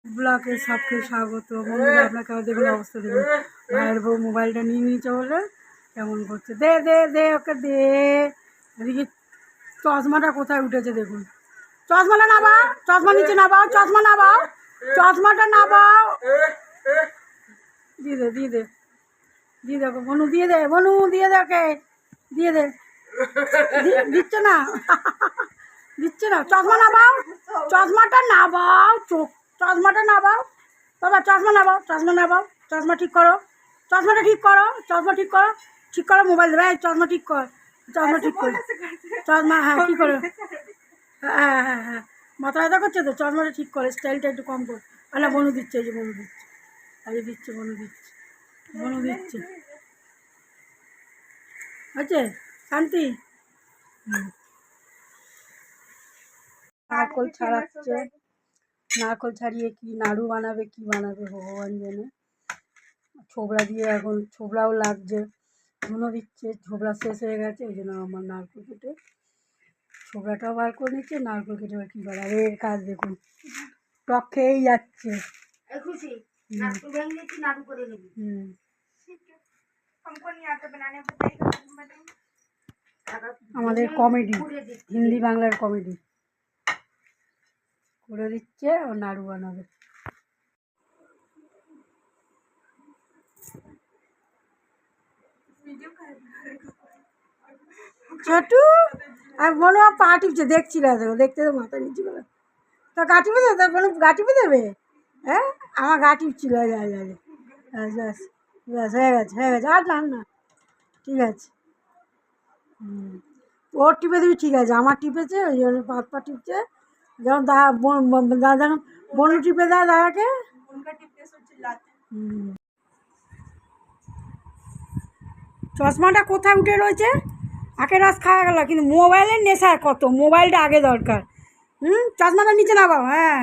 ব্লকে সবকে স্বাগত। বন্ধুরা আপনাকে দেখুন অবস্থা দেখুন, ভাইয়ের বউ মোবাইলটা নিয়ে নিয়েছে বলে কেমন করছে। দে দে দে ওকে দে। এদিকে চশমাটা কোথায় উঠেছে দেখুন। চশমাটা নামাও, চশমা নিচে নামাও, চশমা নামাও, চশমাটা নামাও। দিয়ে দে দিয়ে দে দিয়ে দে বনু, দিয়ে দে বনু, দিয়ে দে ওকে, দিয়ে দে। দিচ্ছে না দিচ্ছে না। চশমা নামাও, চশমাটা নামাও, চশমাটা নামাও বাবা, চশমা নামাও, চশমা নামাও, চশমা ঠিক করো, চশমাটা ঠিক করো, চশমা ঠিক করো, ঠিক করো। মোবাইল দেবে, চশমা ঠিক কর, চশমা ঠিক কর, চশমা হ্যাঁ ঠিক করো। হ্যাঁ হ্যাঁ হ্যাঁ, মাথা ব্যথা করছে তো, চশমাটা ঠিক করে, স্টাইলটা একটু কম কর। না বনু দিচ্ছে, এই যে বনু দিচ্ছে, আরে দিচ্ছে বনু দিচ্ছে, বনু দিচ্ছে। হচ্ছে শান্তি। নারকল ছাড়াচ্ছে, নারকল ছাড়িয়ে কি নাড়ু বানাবে, কি বানাবে ভগবান জানে। ছোবড়া দিয়ে এখন ছোবড়াও লাগছে, ধুনো দিচ্ছে, ছোবড়া শেষ হয়ে গেছে, ওই জন্য আমার নারকল কেটে ছোবড়াটাও বার করে নিচ্ছে, নারকল কেটে কী করে। আর এর কাজ দেখুন, টক খেয়েই যাচ্ছে। আমাদের কমেডি, হিন্দি বাংলার কমেডি করে দিচ্ছে, ও নাড়ু বানাবে। ছোটু আর মনে হয় পা টিপছে, দেখছি না তো, দেখতে তো মাথা নিচু করে। তো গা টিপে দেবে, তার গা টিপে দেবে। হ্যাঁ আমার গা টিপছিল, ব্যাস ব্যাস ব্যাস, হয়ে গেছে হয়ে গেছে, আর না ঠিক আছে। ওর টিপে দিবি ঠিক আছে, আমার টিপেছে ওই জন্য পাত পা টিপছে। যখন দাদা যখন বনু টিপে দেয় দাদাকে। চশমাটা কোথায় উঠে রয়েছে, আখের রস খাওয়া গেল, কিন্তু মোবাইলের নেশা কত, মোবাইলটা আগে দরকার। চশমাটা নিচে নামাও, হ্যাঁ।